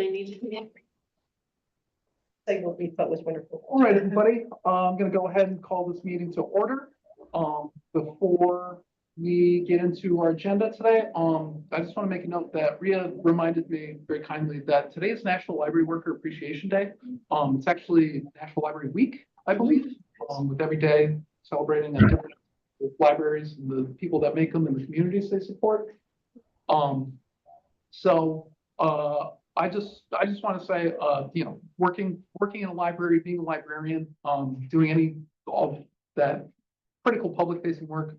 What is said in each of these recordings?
Gonna need to Say what we thought was wonderful. All right, everybody, I'm going to go ahead and call this meeting to order. Before we get into our agenda today, I just want to make a note that Rhea reminded me very kindly that today is National Library Worker Appreciation Day. It's actually National Library Week, I believe, with every day celebrating at different libraries and the people that make them and the communities they support. I just want to say, working in a library, being a librarian, doing all of that critical public facing work,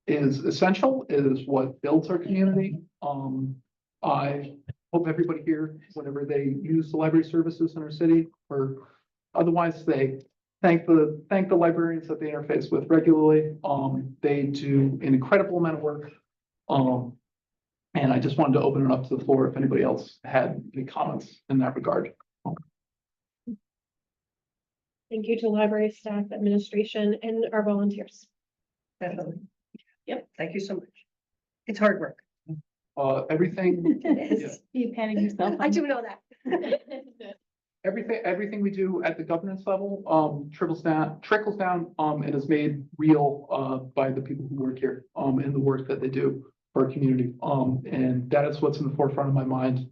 is essential. It is what builds our community. I hope everybody here, whenever they use the library services in our city or otherwise, they thank the librarians that they interface with regularly. They do an incredible amount of work. And I just wanted to open it up to the floor if anybody else had any comments in that regard. Thank you to library staff, administration, and our volunteers. Definitely. Yep. Thank you so much. It's hard work. Everything, It is. You patting yourself. I do know that. everything we do at the governance level, trickles down, and is made real, by the people who work here, and the work that they do for our community. And that is what's in the forefront of my mind.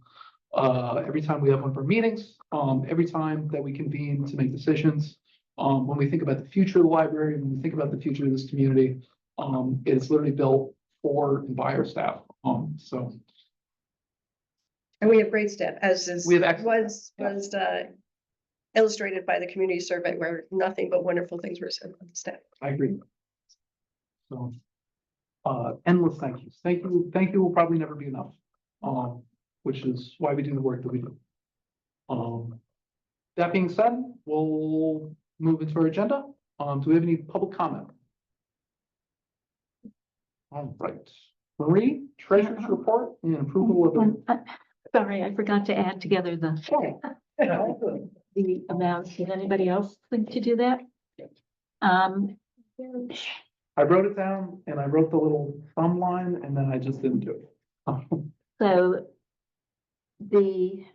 Every time we have one of our meetings, every time that we convene to make decisions, when we think about the future of the library, when we think about the future of this community, it's literally built for and by our staff. And we have great staff, as is, We have excellent was illustrated by the community survey, where nothing but wonderful things were said about the staff. I agree. So, endless thank yous. Thank you will probably never be enough. Which is why we do the work that we do. That being said, we'll move into our agenda. Do we have any public comment? All right. Marie, treasurer's report and approval of the. Sorry, I forgot to add together the amounts. Did anybody else think to do that? I wrote it down and I wrote the little thumb line and then I just didn't do it. So the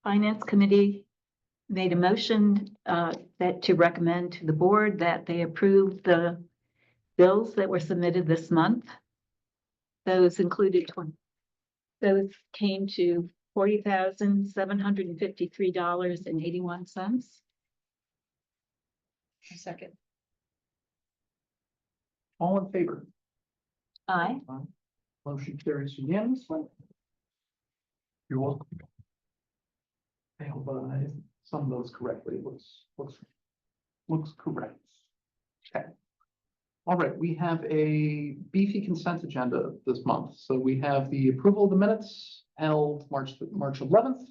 finance committee made a motion that to recommend to the board that they approve the bills that were submitted this month. Those included those came to $40,753.81. A second. All in favor? Aye. Motion carries unanimously. You're welcome. I hope I sum those correctly. Looks correct. Okay. All right, we have a beefy consent agenda this month. So we have the approval of the minutes held March 11th.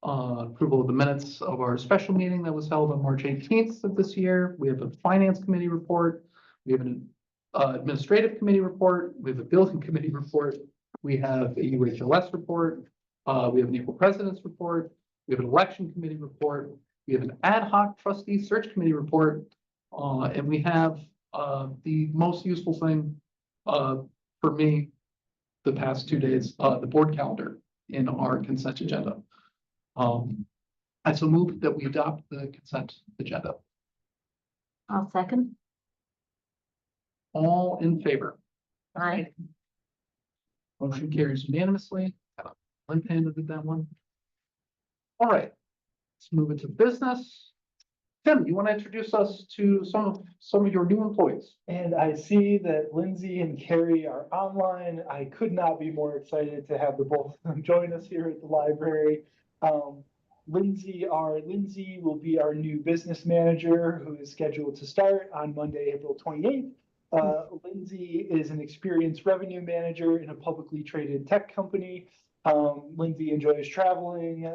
Approval of the minutes of our special meeting that was held on March 18th of this year. We have a finance committee report. We have an administrative committee report. We have a building committee report. We have a UHLS report. We have an equal president's report. We have an election committee report. We have an ad hoc trustee search committee report. And we have the most useful thing for me the past 2 days, the board calendar in our consent agenda. I so move that we adopt the consent agenda. I'll second. All in favor? Aye. Motion carries unanimously. Left-handed did that one. All right, let's move into business. Tim, you want to introduce us to some of your new employees? And I see that Lindsay and Carrie are online. I could not be more excited to have the both of them join us here at the library. Lindsay will be our new business manager, who is scheduled to start on Monday, April 28th. Lindsay is an experienced revenue manager in a publicly traded tech company. Lindsay enjoys traveling,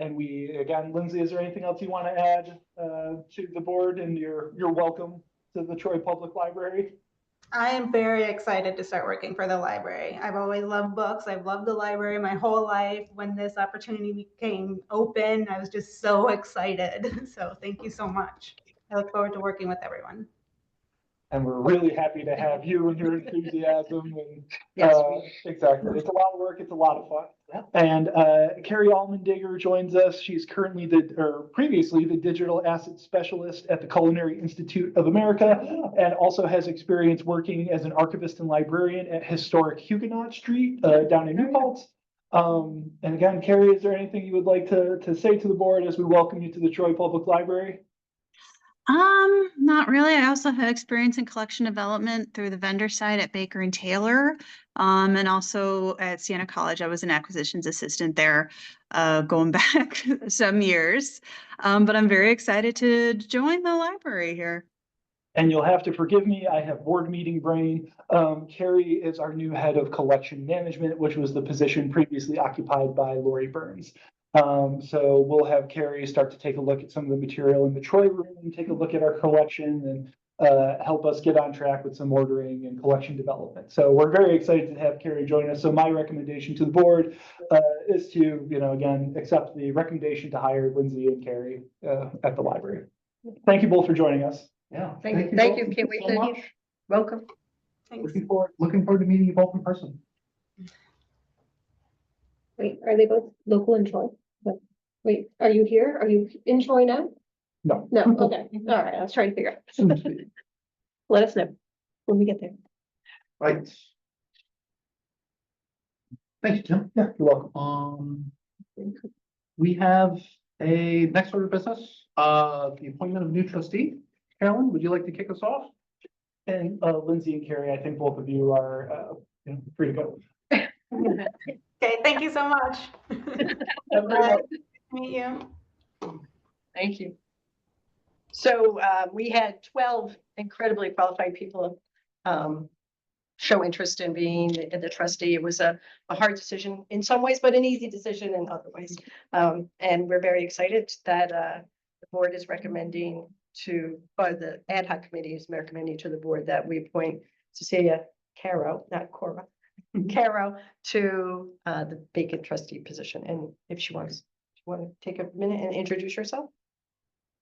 and Lindsay, is there anything else you want to add to the board? And you're welcome to the Troy Public Library. I am very excited to start working for the library. I've always loved books. I've loved the library my whole life. When this opportunity became open, I was just so excited. So thank you so much. I look forward to working with everyone. And we're really happy to have you and your enthusiasm and, Yes, exactly. It's a lot of work. It's a lot of fun. And Carrie Allmendigger joins us. She's currently previously the digital asset specialist at the Culinary Institute of America, and also has experience working as an archivist and librarian at historic Huguenot Street down in New Paltz. And again, Carrie, is there anything you would like to say to the board as we welcome you to the Troy Public Library? Not really. I also have experience in collection development through the vendor side at Baker and Taylor. And also at Siena College, I was an acquisitions assistant there, going back some years. But I'm very excited to join the library here. And you'll have to forgive me, I have board meeting brain. Carrie is our new head of collection management, which was the position previously occupied by Lori Burns. So we'll have Carrie start to take a look at some of the material in the Troy room, take a look at our collection, and help us get on track with some ordering and collection development. So we're very excited to have Carrie join us. So my recommendation to the board is to, again, accept the recommendation to hire Lindsay and Carrie at the library. Thank you both for joining us. Yeah. Thank both you. Can't wait so to much. welcome. Thanks. Looking forward to meeting you both in person. Wait, are they both local in Troy? Wait, are you here? Are you in Troy now? No. No, okay, all right, I was trying to figure out. Soon to speak. Let us know when we get there. Right. Thank you, Tim. Yeah, you're welcome. We have a next order of business, the appointment of new trustee. Carolyn, would you like to kick us off? And Lindsay and Carrie, I think both of you are free to go. Okay, thank you so much. Nice to meet you. Thank you. So we had 12 incredibly qualified people show interest in being the trustee. It was a hard decision in some ways, but an easy decision in other ways. And we're very excited that the board is recommending or the ad hoc committee is recommending to the board that we appoint Cecilia Caro, not Cora, Caro, to the vacant trustee position. And if she wants, want to take a minute and introduce yourself?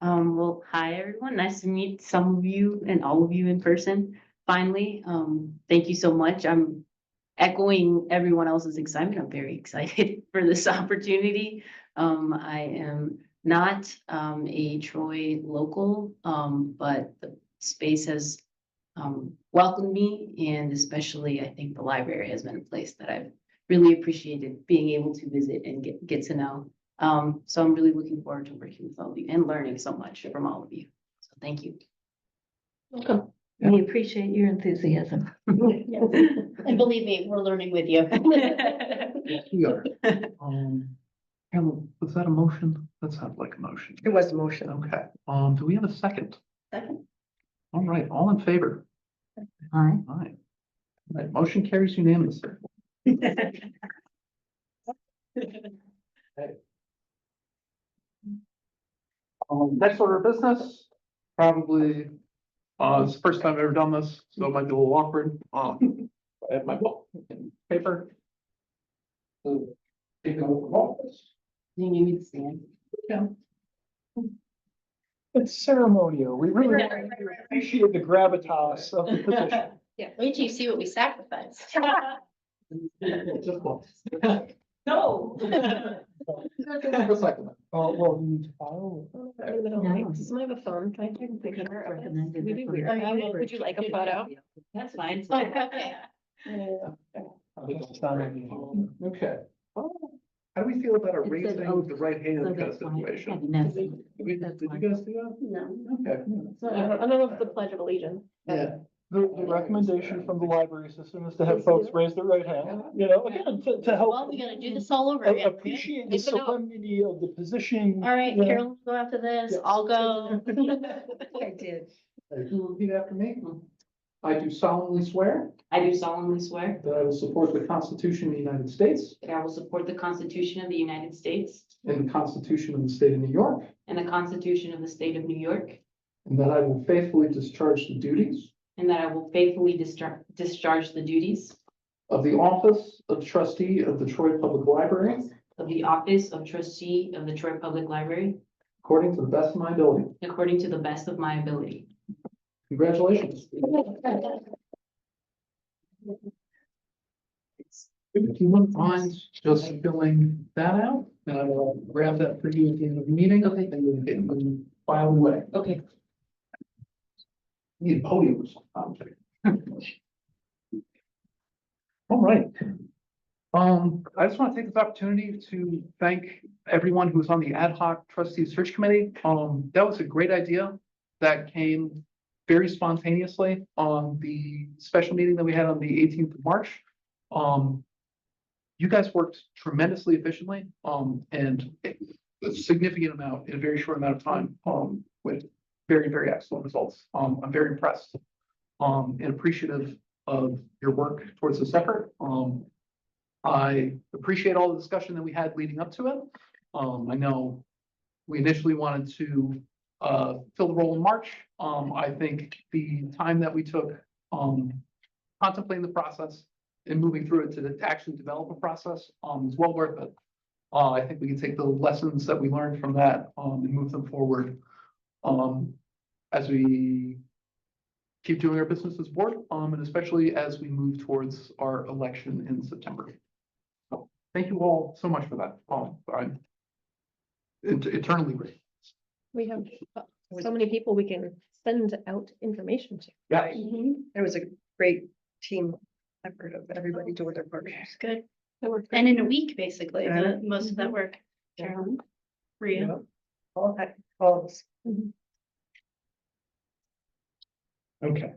Well, hi, everyone. Nice to meet some of you and all of you in person. Finally, thank you so much. I'm echoing everyone else's excitement. I'm very excited for this opportunity. I am not a Troy local, but the space has welcomed me, and especially I think the library has been a place that I've really appreciated being able to visit and get to know. So I'm really looking forward to working with all of you and learning so much from all of you. So thank you. Welcome. We appreciate your enthusiasm. And believe me, we're learning with you. Yes, we are. Carolyn, was that a motion? That sounded like a motion. It was a motion. Okay, do we have a second? Second. All right, all in favor? Aye. Aye. All right, motion carries unanimously. Next order of business, probably, it's the first time I've ever done this, so it might be a little awkward. I have my book and paper. So, take an oath of office. You need me to stand. Yeah. It's ceremonial. We really want you to appreciate the gravitas of the position. Yeah, wait till you see what we sacrificed. Just one. No. Recycling. Oh, well, you need to file. In the middle, No. like, I have a phone. Can I take a picture of it? Recommended Maybe that weird. we- Would you like a photo? That's fine. Okay. How do we feel about a It said raising oath, with the right So hand kind of that's fine. situation? Yeah, no. Did you guys do that? No. Okay. I don't know if the Pledge of Allegiance. Yeah. The recommendation from the library system is to have folks raise their right hand, again, to help. Well, we gotta do this all over again. Appreciate the Take a note. solemnity of the position. All right, you know. Carolyn, go after this. Yeah. I'll go. I did. You repeat after me. I do solemnly swear I do solemnly swear that I will support the Constitution of the United States that I will support the Constitution of the United States and the Constitution of the State of New York, and the Constitution of the State of New York, and that I will faithfully discharge the duties and that I will faithfully discharge the duties of the office of trustee of the Troy Public Library of the office of trustee of the Troy Public Library according to the best of my ability. according to the best of my ability. Congratulations. If you wouldn't mind just filling that out, and I will grab that for you at the end of the meeting. Okay. And we'll get them filed away. Okay. Need a podium or something. All right. I just want to take this opportunity to thank everyone who was on the ad hoc trustee search committee. That was a great idea that came very spontaneously on the special meeting that we had on the 18th of March. You guys worked tremendously efficiently, and a significant amount in a very short amount of time, with very, very excellent results. I'm very impressed, and appreciative of your work towards this effort. I appreciate all the discussion that we had leading up to it. I know we initially wanted to fill the role in March. I think the time that we took contemplating the process and moving through it to actually develop a process is well worth it. I think we can take the lessons that we learned from that and move them forward as we keep doing our business as board, and especially as we move towards our election in September. So thank you all so much for that. I'm eternally grateful. We have so many people we can send out information to. Yeah. It was a great team effort of everybody doing their part. Good. That worked And in a week, basically, Yeah. most of that work. Carolyn, Rhea. Yeah. All of us. Okay.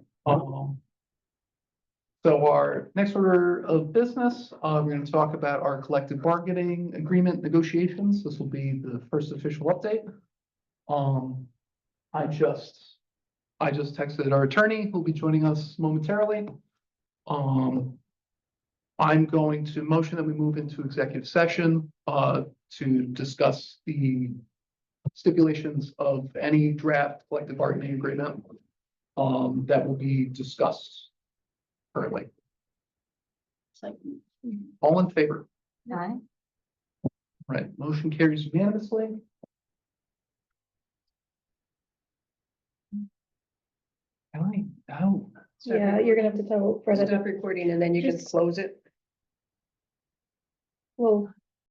So our next order of business, we're going to talk about our collective bargaining agreement negotiations. This will be the first official update. I just texted our attorney who'll be joining us momentarily. I'm going to motion that we move into executive session to discuss the stipulations of any draft collective bargaining agreement that will be discussed currently. All in favor? Aye. Right, motion carries unanimously. Oh, Yeah, you're gonna have to tell for Stop the, recording and then you can Just- close it. well,